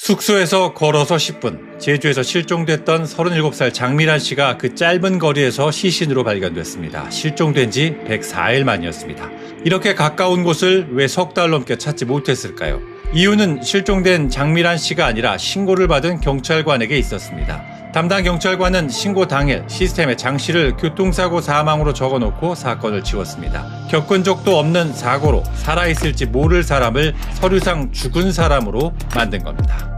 숙소에서 걸어서 10분, 제주에서 실종됐던 37살 장미란 씨가 그 짧은 거리에서 시신으로 발견됐습니다. 실종된 지 104일 만이었습니다. 이렇게 가까운 곳을 왜 석 달 넘게 찾지 못했을까요? 이유는 실종된 장미란 씨가 아니라 신고를 받은 경찰관에게 있었습니다. 담당 경찰관은 신고 당일 시스템에 장 씨를 교통사고 사망으로 적어놓고 사건을 지웠습니다. 겪은 적도 없는 사고로 살아있을지 모를 사람을 서류상 죽은 사람으로 만든 겁니다.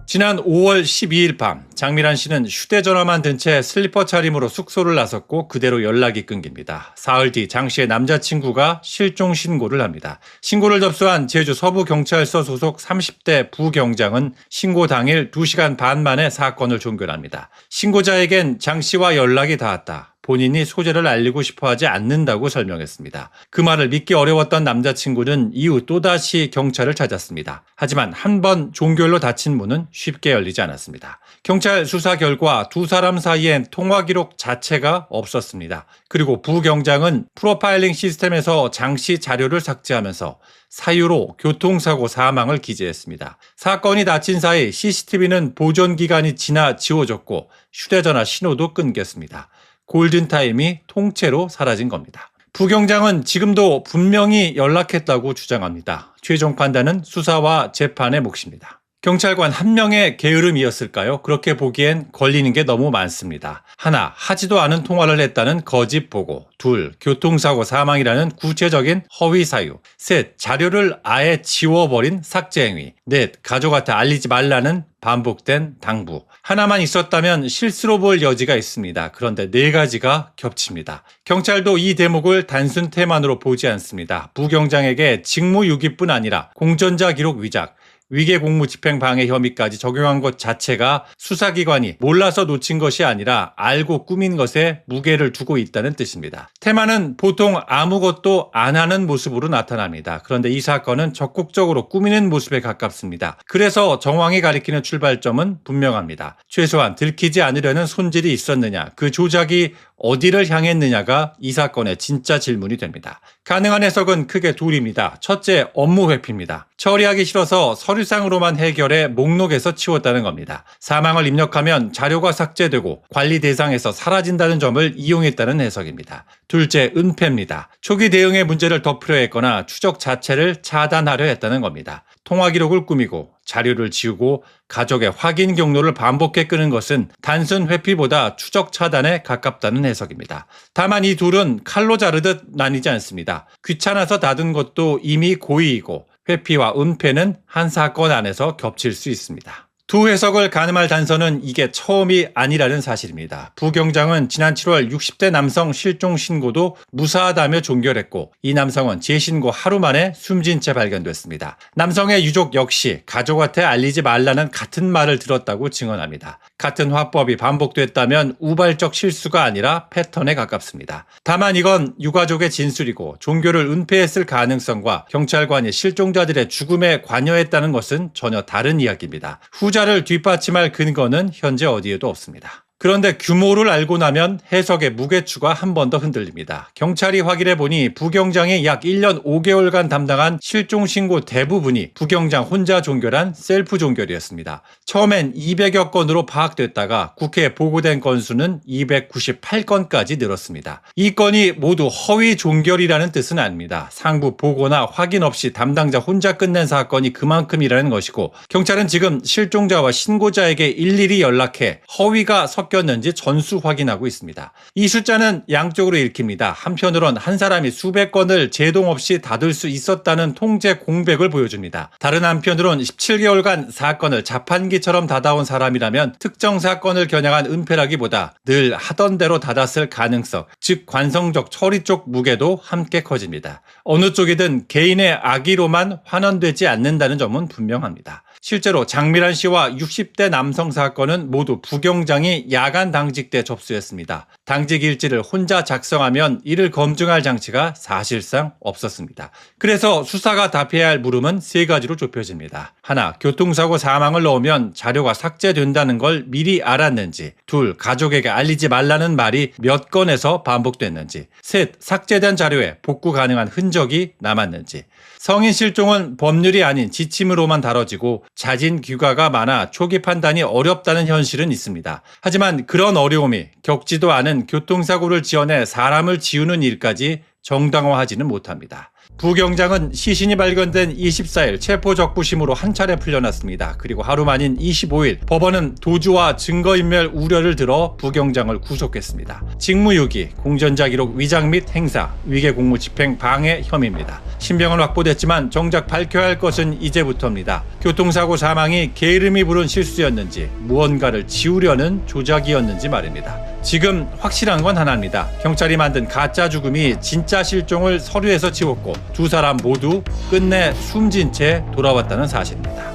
지난 5월 12일 밤 장미란 씨는 휴대전화만 든 채 슬리퍼 차림으로 숙소를 나섰고 그대로 연락이 끊깁니다. 사흘 뒤 장 씨의 남자친구가 실종 신고를 합니다. 신고를 접수한 제주 서부경찰서 소속 30대 부경장은 신고 당일 2시간 반 만에 사건을 종결합니다. 신고자에겐 장 씨와 연락이 닿았다. 본인이 소재를 알리고 싶어 하지 않는다고 설명했습니다. 그 말을 믿기 어려웠던 남자친구는 이후 또다시 경찰을 찾았습니다. 하지만 한 번 종결로 닫힌 문은 쉽게 열리지 않았습니다. 경찰 수사 결과 두 사람 사이엔 통화 기록 자체가 없었습니다. 그리고 부경장은 프로파일링 시스템에서 장 씨 자료를 삭제하면서 사유로 교통사고 사망을 기재했습니다. 사건이 닥친 사이 CCTV는 보존 기간이 지나 지워졌고 휴대전화 신호도 끊겼습니다. 골든타임이 통째로 사라진 겁니다. 부경장은 지금도 분명히 연락했다고 주장합니다. 최종 판단은 수사와 재판의 몫입니다. 경찰관 한 명의 게으름이었을까요? 그렇게 보기엔 걸리는 게 너무 많습니다. 하나, 하지도 않은 통화를 했다는 거짓 보고. 둘, 교통사고 사망이라는 구체적인 허위 사유. 셋, 자료를 아예 지워버린 삭제 행위. 넷, 가족한테 알리지 말라는 반복된 당부. 하나만 있었다면 실수로 볼 여지가 있습니다. 그런데 네 가지가 겹칩니다. 경찰도 이 대목을 단순 태만으로 보지 않습니다. 부경장에게 직무유기뿐 아니라 공전자 기록 위작, 위계 공무 집행 방해 혐의까지 적용한 것 자체가 수사기관이 몰라서 놓친 것이 아니라 알고 꾸민 것에 무게를 두고 있다는 뜻입니다. 태만은 보통 아무것도 안 하는 모습으로 나타납니다. 그런데 이 사건은 적극적으로 꾸미는 모습에 가깝습니다. 그래서 정황이 가리키는 출발점은 분명합니다. 최소한 들키지 않으려는 손질이 있었느냐, 그 조작이 어디를 향했느냐가 이 사건의 진짜 질문이 됩니다. 가능한 해석은 크게 둘입니다. 첫째, 업무 회피입니다. 처리하기 싫어서 서류상으로만 해결해 목록에서 치웠다는 겁니다. 사망을 입력하면 자료가 삭제되고 관리 대상에서 사라진다는 점을 이용했다는 해석입니다. 둘째, 은폐입니다. 초기 대응의 문제를 덮으려 했거나 추적 자체를 차단하려 했다는 겁니다. 통화 기록을 꾸미고 자료를 지우고 가족의 확인 경로를 반복해 끄는 것은 단순 회피보다 추적 차단에 가깝다는 해석입니다. 다만 이 둘은 칼로 자르듯 나뉘지 않습니다. 귀찮아서 닫은 것도 이미 고의이고 회피와 은폐는 한 사건 안에서 겹칠 수 있습니다. 두 해석을 가늠할 단서는 이게 처음이 아니라는 사실입니다. 부경장은 지난 7월 60대 남성 실종 신고도 무사하다며 종결했고 이 남성은 재신고 하루 만에 숨진 채 발견됐습니다. 남성의 유족 역시 가족한테 알리지 말라는 같은 말을 들었다고 증언합니다. 같은 화법이 반복됐다면 우발적 실수가 아니라 패턴에 가깝습니다. 다만 이건 유가족의 진술이고 종교를 은폐했을 가능성과 경찰관이 실종자들의 죽음에 관여했다는 것은 전혀 다른 이야기입니다. 후자를 뒷받침할 근거는 현재 어디에도 없습니다. 그런데 규모를 알고 나면 해석의 무게추가 한 번 더 흔들립니다. 경찰이 확인해보니 부경장이 약 1년 5개월간 담당한 실종신고 대부분이 부경장 혼자 종결한 셀프 종결이었습니다. 처음엔 200여 건으로 파악됐다가 국회에 보고된 건수는 298건까지 늘었습니다. 이 건이 모두 허위 종결이라는 뜻은 아닙니다. 상부 보고나 확인 없이 담당자 혼자 끝낸 사건이 그만큼이라는 것이고 경찰은 지금 실종자와 신고자에게 일일이 연락해 허위가 섞였는지 전수 확인하고 있습니다. 이 숫자는 양쪽으로 읽힙니다. 한편으론 한 사람이 수백 건을 제동 없이 닫을 수 있었다는 통제 공백을 보여줍니다. 다른 한편으론 17개월간 사건을 자판기처럼 닫아온 사람이라면 특정 사건을 겨냥한 은폐라기보다 늘 하던 대로 닫았을 가능성, 즉 관성적 처리 쪽 무게도 함께 커집니다. 어느 쪽이든 개인의 악의로만 환원되지 않는다는 점은 분명합니다. 실제로 장미란 씨와 60대 남성 사건은 모두 부경장이 야간 당직 때 접수했습니다. 당직 일지를 혼자 작성하면 이를 검증할 장치가 사실상 없었습니다. 그래서 수사가 답해야 할 물음은 세 가지로 좁혀집니다. 하나, 교통사고 사망을 넣으면 자료가 삭제된다는 걸 미리 알았는지. 둘, 가족에게 알리지 말라는 말이 몇 건에서 반복됐는지. 셋, 삭제된 자료에 복구 가능한 흔적이 남았는지. 성인 실종은 법률이 아닌 지침으로만 다뤄지고 자진 귀가가 많아 초기 판단이 어렵다는 현실은 있습니다. 하지만 그런 어려움이 겪지도 않은 교통사고를 지어내 사람을 지우는 일까지 정당화하지는 못합니다. 부경장은 시신이 발견된 24일 체포적부심으로 한 차례 풀려났습니다. 그리고 하루 만인 25일 법원은 도주와 증거인멸 우려를 들어 부경장을 구속했습니다. 직무유기, 공전자 기록 위장 및 행사, 위계공무집행 방해 혐의입니다. 신병은 확보됐지만 정작 밝혀야 할 것은 이제부터입니다. 교통사고 사망이 게으름이 부른 실수였는지 무언가를 지우려는 조작이었는지 말입니다. 지금 확실한 건 하나입니다. 경찰이 만든 가짜 죽음이 진짜 실종을 서류에서 지웠고 두 사람 모두 끝내 숨진 채 돌아왔다는 사실입니다.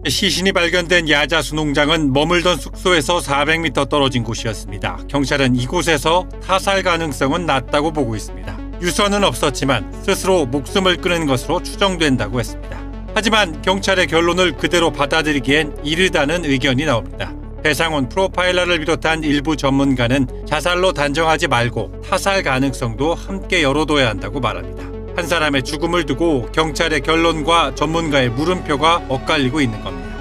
시신이 발견된 야자수 농장은 머물던 숙소에서 400m 떨어진 곳이었습니다. 경찰은 이곳에서 타살 가능성은 낮다고 보고 있습니다. 유서는 없었지만 스스로 목숨을 끊은 것으로 추정된다고 했습니다. 하지만 경찰의 결론을 그대로 받아들이기엔 이르다는 의견이 나옵니다. 배상훈 프로파일러를 비롯한 일부 전문가는 자살로 단정하지 말고 타살 가능성도 함께 열어둬야 한다고 말합니다. 한 사람의 죽음을 두고 경찰의 결론과 전문가의 물음표가 엇갈리고 있는 겁니다.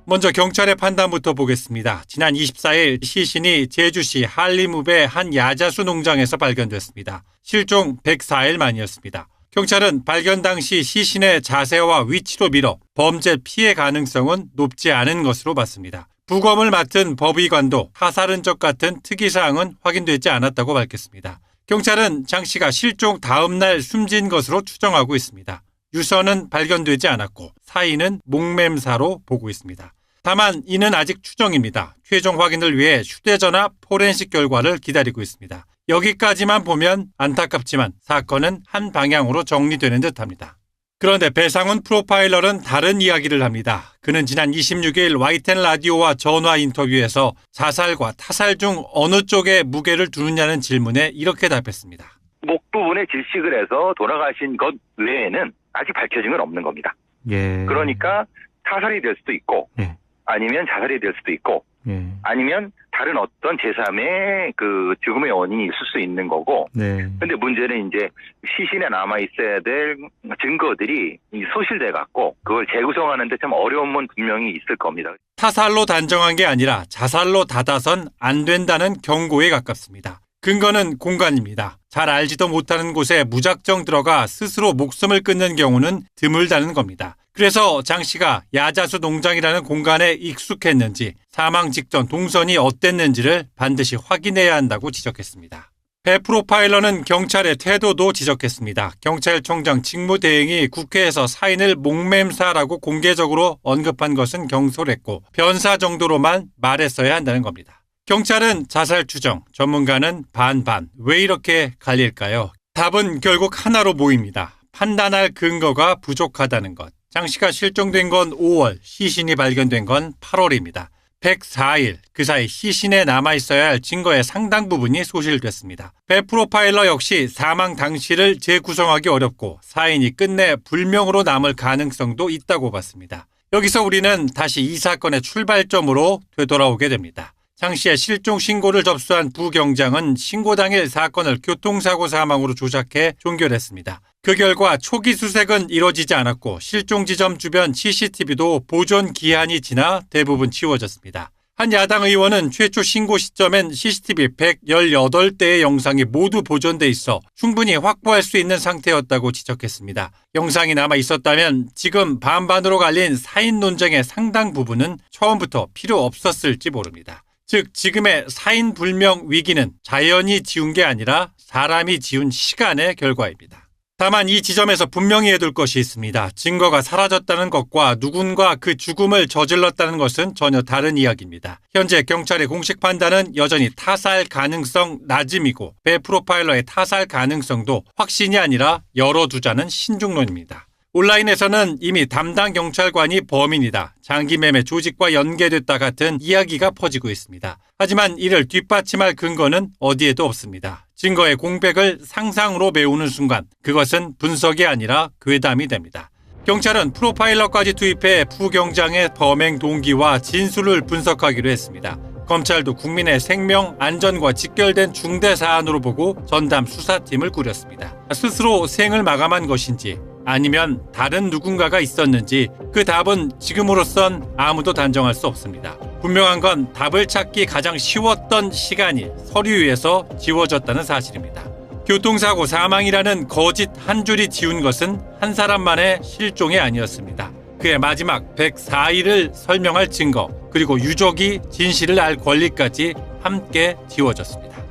먼저 경찰의 판단부터 보겠습니다. 지난 24일 시신이 제주시 한림읍의 한 야자수 농장에서 발견됐습니다. 실종 104일 만이었습니다. 경찰은 발견 당시 시신의 자세와 위치로 미뤄 범죄 피해 가능성은 높지 않은 것으로 봤습니다. 부검을 맡은 법의관도 타살 흔적 같은 특이사항은 확인되지 않았다고 밝혔습니다. 경찰은 장 씨가 실종 다음 날 숨진 것으로 추정하고 있습니다. 유서는 발견되지 않았고 사인은 목매사로 보고 있습니다. 다만 이는 아직 추정입니다. 최종 확인을 위해 휴대전화 포렌식 결과를 기다리고 있습니다. 여기까지만 보면 안타깝지만 사건은 한 방향으로 정리되는 듯합니다. 그런데 배상훈 프로파일러는 다른 이야기를 합니다. 그는 지난 26일 YTN 라디오와 전화 인터뷰에서 자살과 타살 중 어느 쪽에 무게를 두느냐는 질문에 이렇게 답했습니다. 목 부분에 질식을 해서 돌아가신 것 외에는 아직 밝혀진 건 없는 겁니다. 예. 그러니까 타살이 될 수도 있고 예. 아니면 자살이 될 수도 있고 예. 아니면 다른 어떤 제3의 그 죽음의 원인이 있을 수 있는 거고. 네. 근데 문제는 이제 시신에 남아 있어야 될 증거들이 소실돼 갖고 그걸 재구성하는데 참 어려움은 분명히 있을 겁니다. 타살로 단정한 게 아니라 자살로 닫아선 안 된다는 경고에 가깝습니다. 근거는 공간입니다. 잘 알지도 못하는 곳에 무작정 들어가 스스로 목숨을 끊는 경우는 드물다는 겁니다. 그래서 장 씨가 야자수 농장이라는 공간에 익숙했는지 사망 직전 동선이 어땠는지를 반드시 확인해야 한다고 지적했습니다. 배 프로파일러는 경찰의 태도도 지적했습니다. 경찰청장 직무대행이 국회에서 사인을 목매사라고 공개적으로 언급한 것은 경솔했고 변사 정도로만 말했어야 한다는 겁니다. 경찰은 자살 추정, 전문가는 반반. 왜 이렇게 갈릴까요? 답은 결국 하나로 모입니다. 판단할 근거가 부족하다는 것. 장 씨가 실종된 건 5월, 시신이 발견된 건 8월입니다. 104일, 그 사이 시신에 남아있어야 할 증거의 상당 부분이 소실됐습니다. 배 프로파일러 역시 사망 당시를 재구성하기 어렵고 사인이 끝내 불명으로 남을 가능성도 있다고 봤습니다. 여기서 우리는 다시 이 사건의 출발점으로 되돌아오게 됩니다. 장 씨의 실종 신고를 접수한 부경장은 신고 당일 사건을 교통사고 사망으로 조작해 종결했습니다. 그 결과 초기 수색은 이뤄지지 않았고 실종 지점 주변 CCTV도 보존 기한이 지나 대부분 지워졌습니다. 한 야당 의원은 최초 신고 시점엔 CCTV 118대의 영상이 모두 보존돼 있어 충분히 확보할 수 있는 상태였다고 지적했습니다. 영상이 남아 있었다면 지금 반반으로 갈린 사인 논쟁의 상당 부분은 처음부터 필요 없었을지 모릅니다. 즉 지금의 사인 불명 위기는 자연이 지운 게 아니라 사람이 지운 시간의 결과입니다. 다만 이 지점에서 분명히 해둘 것이 있습니다. 증거가 사라졌다는 것과 누군가 그 죽음을 저질렀다는 것은 전혀 다른 이야기입니다. 현재 경찰의 공식 판단은 여전히 타살 가능성 낮음이고 배 프로파일러의 타살 가능성도 확신이 아니라 열어두자는 신중론입니다. 온라인에서는 이미 담당 경찰관이 범인이다, 장기매매 조직과 연계됐다 같은 이야기가 퍼지고 있습니다. 하지만 이를 뒷받침할 근거는 어디에도 없습니다. 증거의 공백을 상상으로 메우는 순간 그것은 분석이 아니라 괴담이 됩니다. 경찰은 프로파일러까지 투입해 부경장의 범행 동기와 진술을 분석하기로 했습니다. 검찰도 국민의 생명, 안전과 직결된 중대 사안으로 보고 전담 수사팀을 꾸렸습니다. 스스로 생을 마감한 것인지 아니면 다른 누군가가 있었는지 그 답은 지금으로선 아무도 단정할 수 없습니다. 분명한 건 답을 찾기 가장 쉬웠던 시간이 서류 위에서 지워졌다는 사실입니다. 교통사고 사망이라는 거짓 한 줄이 지운 것은 한 사람만의 실종이 아니었습니다. 그의 마지막 104일을 설명할 증거, 그리고 유족이 진실을 알 권리까지 함께 지워졌습니다.